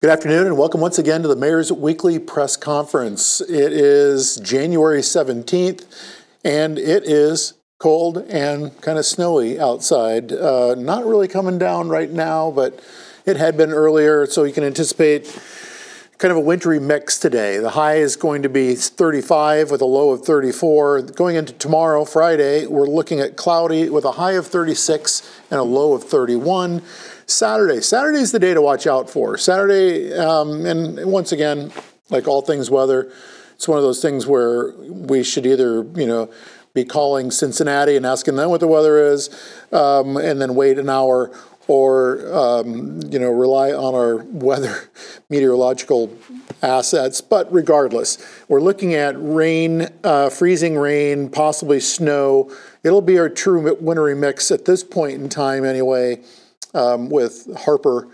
Good afternoon and welcome once again to the Mayor's Weekly Press Conference. It is January 17th and it is cold and kind of snowy outside. Not really coming down right now, but it had been earlier, so you can anticipate kind of a wintry mix today. The high is going to be 35 with a low of 34. Going into tomorrow, Friday, we're looking at cloudy with a high of 36 and a low of 31. Saturday's the day to watch out for. Saturday, and once again, like all things weather, it's one of those things where we should either, be calling Cincinnati and asking them what the weather is, and then wait an hour, or, rely on our weather meteorological assets. But regardless, we're looking at rain, freezing rain, possibly snow. It'll be our true wintry mix at this point in time anyway. With Harper,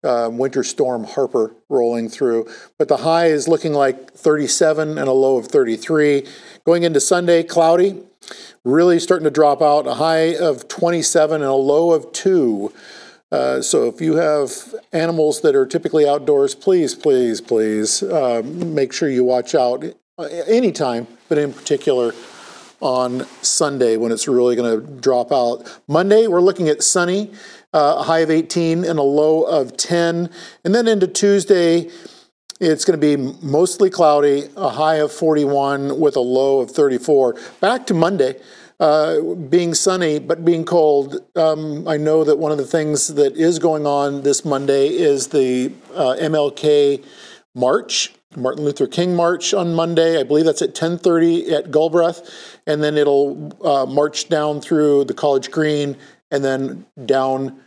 Winter Storm Harper rolling through. But the high is looking like 37 and a low of 33. Going into Sunday, cloudy, really starting to drop out. A high of 27 and a low of 2. So if you have animals that are typically outdoors, please make sure you watch out anytime, but in particular on Sunday when it's really going to drop out. Monday, we're looking at sunny. A high of 18 and a low of 10. And then into Tuesday, it's going to be mostly cloudy, a high of 41 with a low of 34. Back to Monday, being sunny but being cold. I know that one of the things that is going on this Monday is the MLK March, Martin Luther King March on Monday. I believe that's at 10:30 at Galbraith. And then it'll march down through the College Green and then down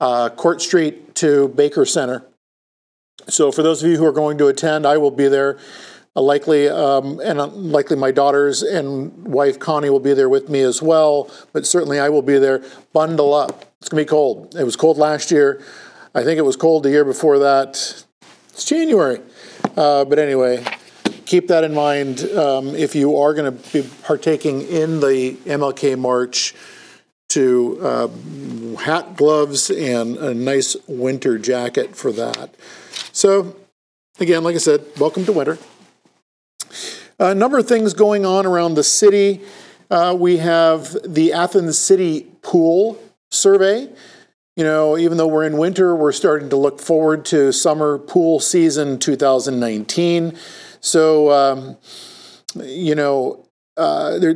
Court Street to Baker Center. So for those of you who are going to attend, I will be there. Likely my daughters and wife Connie will be there with me as well, but certainly I will be there. Bundle up. It's going to be cold. It was cold last year. I think it was cold the year before that. It's January. But anyway, keep that in mind if you are going to be partaking in the MLK March, to hat, gloves, and a nice winter jacket for that. So, again, like I said, welcome to winter. A number of things going on around the city. We have the Athens City Pool Survey. Even though we're in winter, we're starting to look forward to summer pool season 2019. So,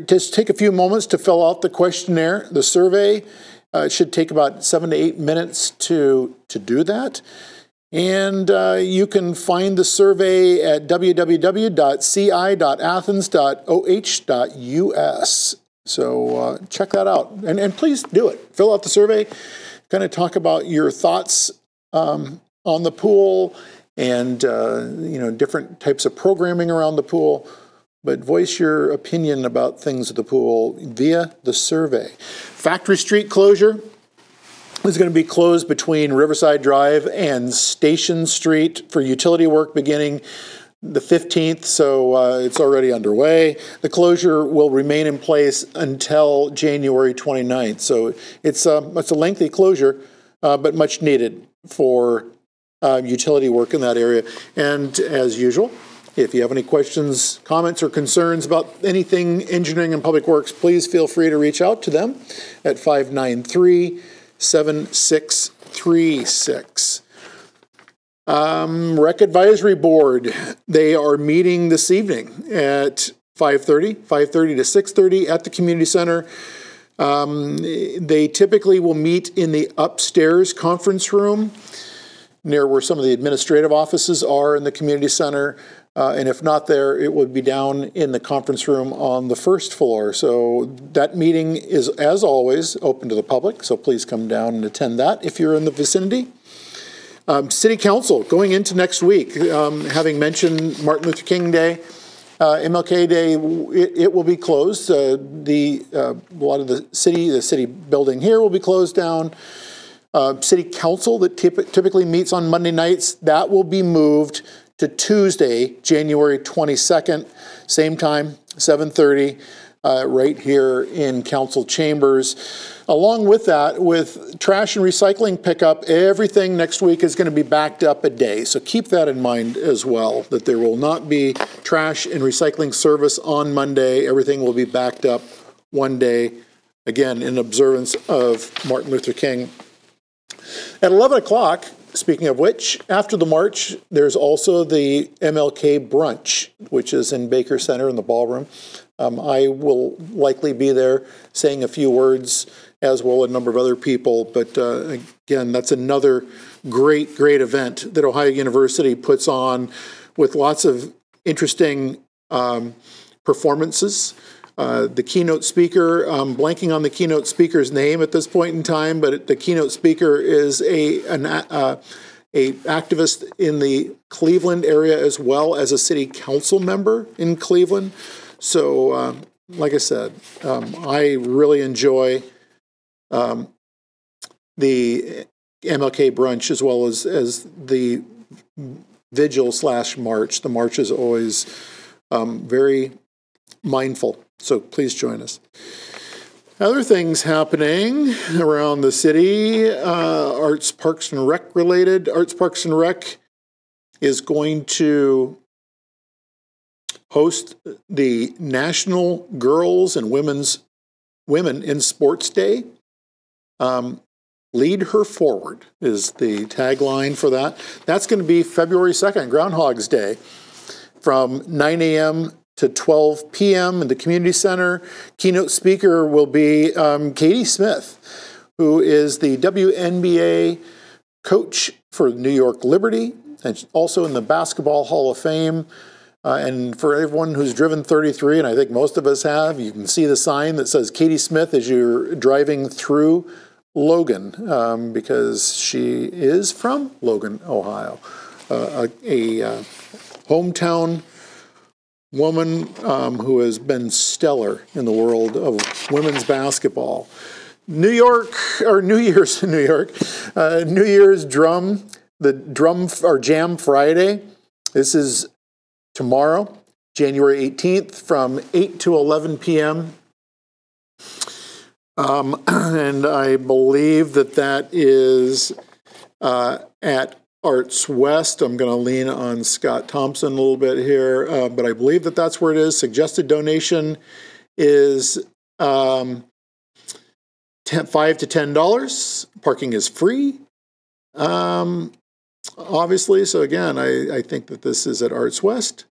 just take a few moments to fill out the questionnaire. The survey should take about 7 to 8 minutes to do that. And you can find the survey at www.ci.athens.oh.us. So check that out. And please do it. Fill out the survey. Kind of talk about your thoughts on the pool and, different types of programming around the pool. But voice your opinion about things at the pool via the survey. Factory Street closure is going to be closed between Riverside Drive and Station Street for utility work beginning the 15th, so it's already underway. The closure will remain in place until January 29th. So it's a lengthy closure, but much needed for utility work in that area. And as usual, if you have any questions, comments, or concerns about anything engineering and public works, please feel free to reach out to them at 593-7636. Rec Advisory Board, they are meeting this evening at 5:30 to 6:30 at the community center. They typically will meet in the upstairs conference room near where some of the administrative offices are in the community center. And if not there, it would be down in the conference room on the first floor. So that meeting is, as always, open to the public. So please come down and attend that if you're in the vicinity. City Council, going into next week, having mentioned Martin Luther King Day, MLK Day, it will be closed. A lot of the city building here will be closed down. City Council that typically meets on Monday nights, that will be moved to Tuesday, January 22nd, same time, 7:30. right here in council chambers. Along with that, with trash and recycling pickup, everything next week is going to be backed up a day. So keep that in mind as well, that there will not be trash and recycling service on Monday. Everything will be backed up one day, again, in observance of Martin Luther King. At 11 o'clock, speaking of which, after the march, there's also the MLK Brunch, which is in Baker Center in the ballroom. I will likely be there saying a few words, as will a number of other people. But again, that's another great event that Ohio University puts on with lots of interesting performances. The keynote speaker, I'm blanking on the keynote speaker's name at this point in time, but the keynote speaker is an activist in the Cleveland area as well as a city council member in Cleveland. So, like I said, I really enjoy the MLK Brunch as well as the vigil/march. The march is always very mindful. So please join us. Other things happening around the city, Arts, Parks, and Rec related. Arts, Parks, and Rec is going to host the National Girls and Women in Sports Day. Lead her forward is the tagline for that. That's going to be February 2nd, Groundhog's Day, from 9 a.m. to 12 p.m. in the community center. Keynote speaker will be Katie Smith, who is the WNBA coach for New York Liberty, and also in the Basketball Hall of Fame. And for everyone who's driven 33, and I think most of us have, you can see the sign that says Katie Smith as you're driving through Logan, because she is from Logan, Ohio, a hometown woman who has been stellar in the world of women's basketball. New Year's Jam Friday. This is tomorrow, January 18th, from 8 to 11 p.m. And I believe that is at Arts West. I'm going to lean on Scott Thompson a little bit here, but I believe that's where it is. Suggested donation is $5 to $10. Parking is free, obviously. So again, I think that this is at Arts West.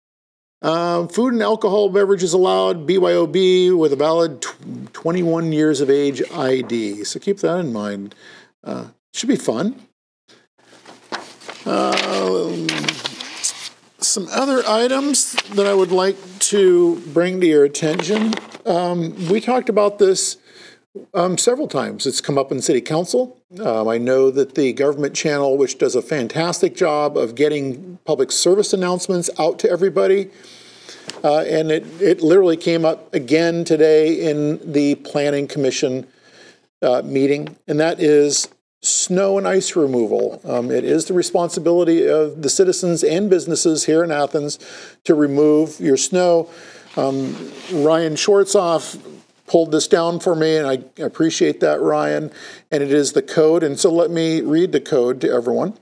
Food and alcohol beverages allowed, BYOB, with a valid 21 years of age ID. So keep that in mind. Should be fun. Some other items that I would like to bring to your attention. We talked about this several times. It's come up in City Council. I know that the government channel, which does a fantastic job of getting public service announcements out to everybody, and it literally came up again today in the Planning Commission meeting, and that is snow and ice removal. It is the responsibility of the citizens and businesses here in Athens to remove your snow. Ryan Schwartzoff pulled this down for me, and I appreciate that, Ryan. And it is the code. And so let me read the code to everyone.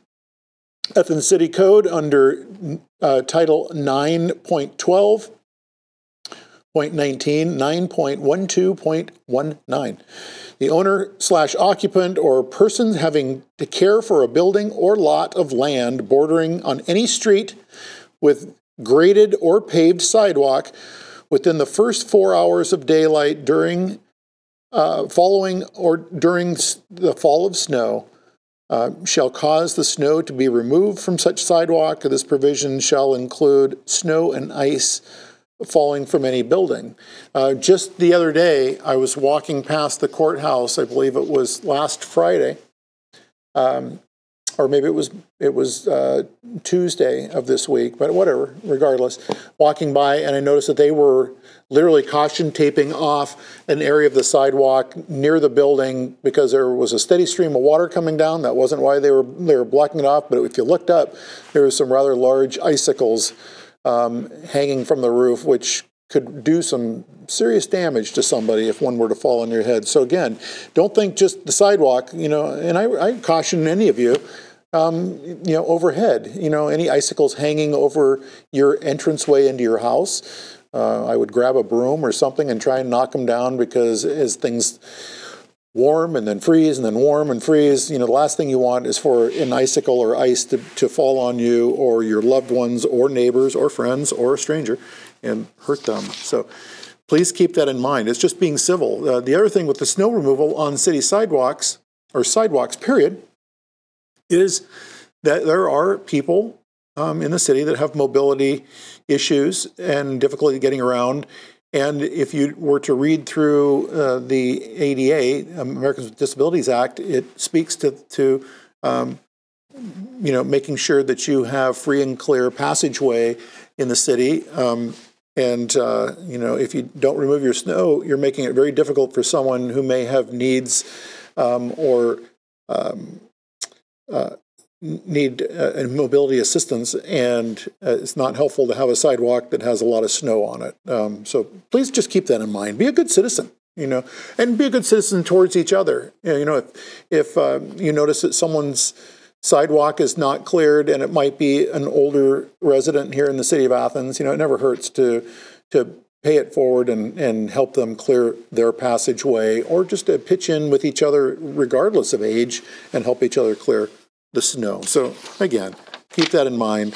Athens City Code under Title 9.12. 0.19, 9.12.19. The owner/occupant or person having to care for a building or lot of land bordering on any street with graded or paved sidewalk within the first 4 hours of daylight during following or during the fall of snow shall cause the snow to be removed from such sidewalk. This provision shall include snow and ice falling from any building. Just the other day, I was walking past the courthouse. I believe it was last Friday, or maybe it was Tuesday of this week. But whatever, regardless, walking by, and I noticed that they were literally caution taping off an area of the sidewalk near the building because there was a steady stream of water coming down. That wasn't why they were blocking it off. But if you looked up, there was some rather large icicles hanging from the roof, which could do some serious damage to somebody if one were to fall on your head. So again, don't think just the sidewalk, and I caution any of you, overhead, any icicles hanging over your entranceway into your house. I would grab a broom or something and try and knock them down, because as things warm and then freeze and then warm and freeze, the last thing you want is for an icicle or ice to fall on you or your loved ones or neighbors or friends or a stranger and hurt them. So please keep that in mind. It's just being civil. The other thing with the snow removal on city sidewalks, or sidewalks period, is that there are people in the city that have mobility issues and difficulty getting around. And if you were to read through the ADA, Americans with Disabilities Act, it speaks to making sure that you have free and clear passageway in the city. If you don't remove your snow, you're making it very difficult for someone who may have needs or need mobility assistance, and it's not helpful to have a sidewalk that has a lot of snow on it. So please just keep that in mind. Be a good citizen, and be a good citizen towards each other. If you notice that someone's sidewalk is not cleared, and it might be an older resident here in the city of Athens, it never hurts to pay it forward and help them clear their passageway, or just to pitch in with each other regardless of age and help each other clear the snow. So again, keep that in mind.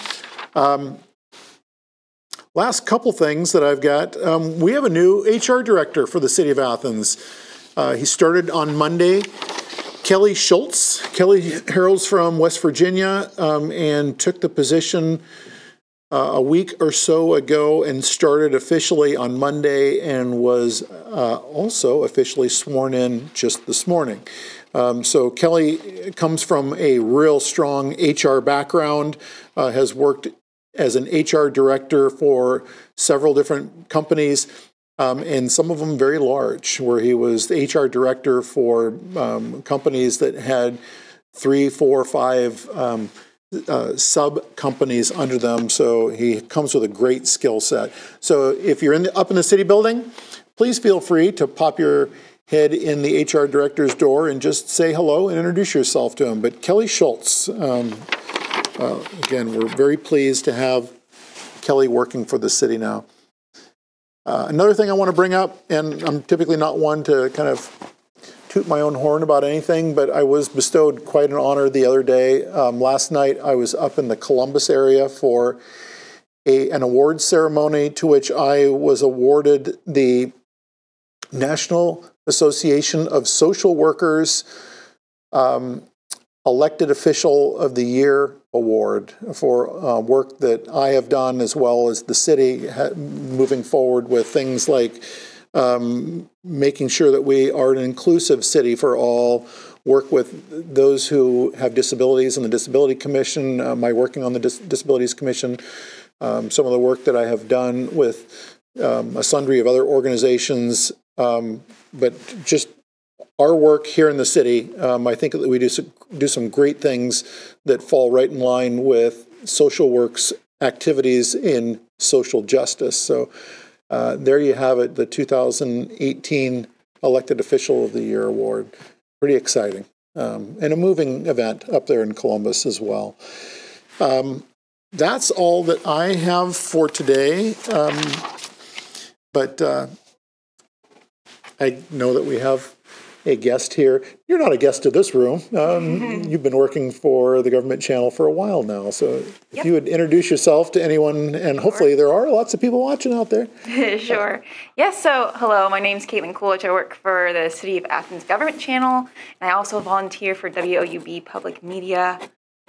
Last couple things that I've got. We have a new HR director for the city of Athens. He started on Monday. Kelly Schultz. Kelly hails from West Virginia and took the position a week or so ago and started officially on Monday, and was also officially sworn in just this morning. So Kelly comes from a real strong HR background, has worked as an HR director for several different companies, and some of them very large, where he was the HR director for companies that had 3, 4, 5 sub-companies under them. So he comes with a great skill set. So if you're up in the city building, please feel free to pop your head in the HR director's door and just say hello and introduce yourself to him. But Kelly Schultz, again, we're very pleased to have Kelly working for the city now. Another thing I want to bring up, and I'm typically not one to kind of toot my own horn about anything, but I was bestowed quite an honor the other day. Last night I was up in the Columbus area for an awards ceremony, to which I was awarded the National Association of Social Workers Elected Official of the Year Award for work that I have done, as well as the city, moving forward with things like making sure that we are an inclusive city for all, work with those who have disabilities in the Disability Commission, my working on the Disabilities Commission, some of the work that I have done with a sundry of other organizations, but just our work here in the city. I think that we do some great things that fall right in line with social work's activities in social justice. So there you have it, the 2018 Elected Official of the Year Award. Pretty exciting. And a moving event up there in Columbus as well. That's all that I have for today. But I know that we have a guest here. You're not a guest to this room. You've been working for the government channel for a while now. So if you would introduce yourself to anyone, and hopefully there are lots of people watching out there. Sure. Yes, so hello, my name's Caitlin Coolidge. I work for the City of Athens government channel, and I also volunteer for WOUB Public Media.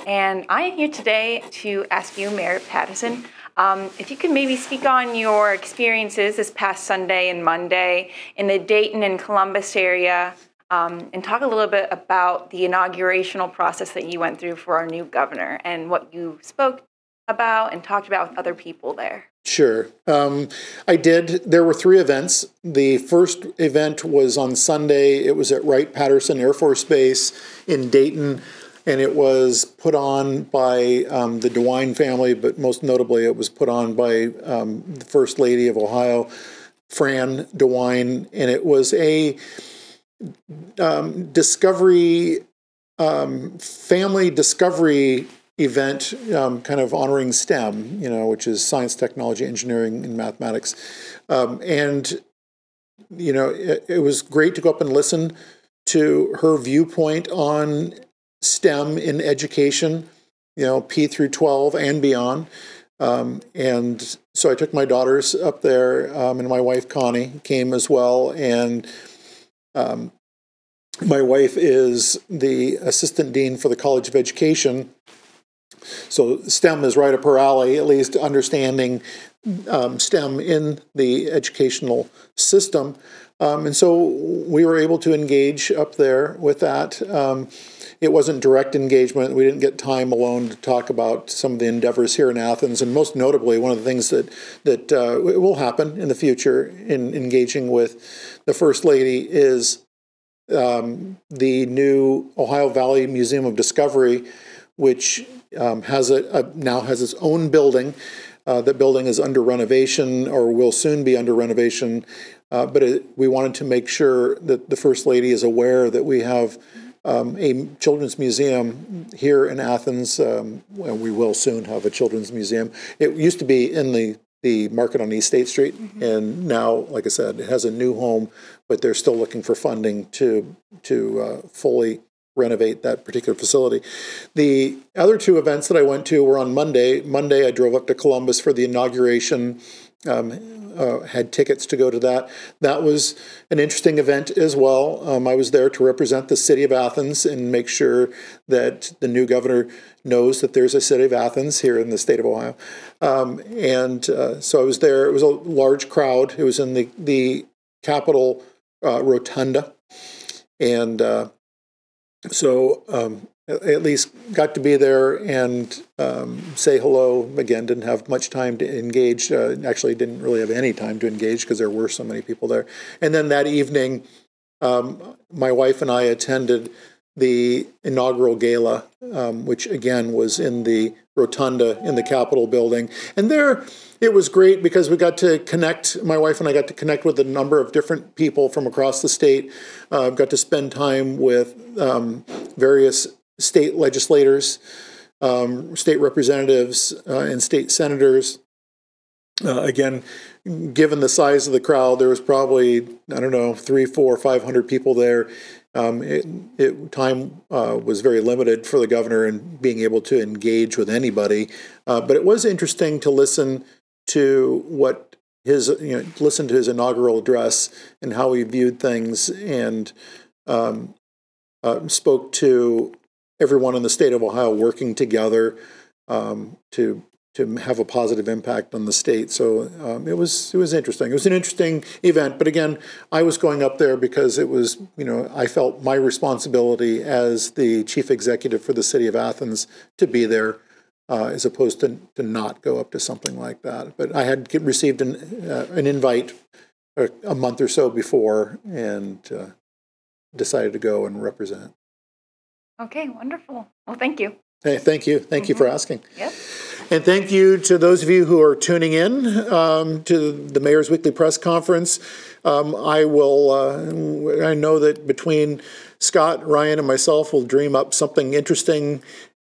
And I am here today to ask you, Mayor Patterson, if you could maybe speak on your experiences this past Sunday and Monday in the Dayton and Columbus area, and talk a little bit about the inaugurational process that you went through for our new governor and what you spoke about and talked about with other people there. Sure. I did. There were 3 events. The first event was on Sunday. It was at Wright-Patterson Air Force Base in Dayton. and it was put on by the DeWine family, but most notably it was put on by the First Lady of Ohio, Fran DeWine, and it was a family discovery event, kind of honoring STEM, which is science, technology, engineering, and mathematics. And it was great to go up and listen to her viewpoint on STEM in education, P through 12 and beyond. And so I took my daughters up there, and my wife Connie came as well. And my wife is the assistant dean for the College of Education. So STEM is right up her alley, at least understanding STEM in the educational system. And so we were able to engage up there with that. It wasn't direct engagement. We didn't get time alone to talk about some of the endeavors here in Athens. And most notably, one of the things that will happen in the future in engaging with the First Lady is the new Ohio Valley Museum of Discovery, which now has its own building. That building is under renovation, or will soon be under renovation. But we wanted to make sure that the First Lady is aware that we have a children's museum here in Athens. We will soon have a children's museum. It used to be in the market on East State Street, and now, like I said, it has a new home, but they're still looking for funding to fully renovate that particular facility. The other two events that I went to were on Monday. Monday, I drove up to Columbus for the inauguration, had tickets to go to that. That was an interesting event as well. I was there to represent the city of Athens and make sure that the new governor knows that there's a city of Athens here in the state of Ohio. So I was there. It was a large crowd. It was in the Capitol Rotunda. And so at least got to be there and say hello. Again, didn't have much time to engage. Actually, didn't really have any time to engage because there were so many people there. And then that evening, my wife and I attended the inaugural gala, which again was in the rotunda in the Capitol building. And there, it was great because we got to connect, my wife and I got to connect with a number of different people from across the state. Got to spend time with various state legislators, state representatives, and state senators. Again, given the size of the crowd, there was probably, 300, 400, 500 people there. Time was very limited for the governor in being able to engage with anybody. But it was interesting to listen to listen to his inaugural address and how he viewed things, and spoke to everyone in the state of Ohio working together to have a positive impact on the state. So it was interesting. It was an interesting event. But again, I was going up there because it was, I felt my responsibility as the chief executive for the city of Athens to be there, as opposed to not go up to something like that. But I had received an invite a month or so before, and decided to go and represent. Okay, wonderful. Well, thank you. Hey, thank you. Thank you for asking. Yep. And thank you to those of you who are tuning in to the Mayor's Weekly Press Conference. I know that between Scott, Ryan, and myself, we'll dream up something interesting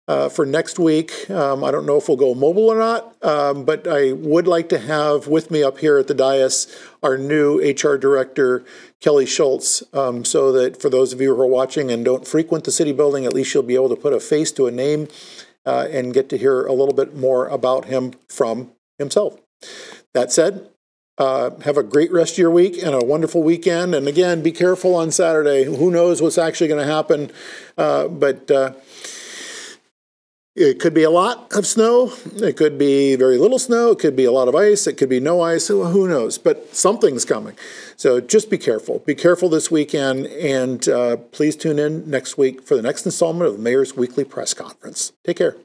for next week. I don't know if we'll go mobile or not, but I would like to have with me up here at the dais our new HR director, Kelly Schultz, so that for those of you who are watching and don't frequent the city building, at least you'll be able to put a face to a name and get to hear a little bit more about him from himself. That said, have a great rest of your week and a wonderful weekend. And again, be careful on Saturday. Who knows what's actually going to happen, but it could be a lot of snow. It could be very little snow. It could be a lot of ice. It could be no ice. Who knows? But something's coming. So just be careful. Be careful this weekend. And please tune in next week for the next installment of the Mayor's Weekly Press Conference. Take care.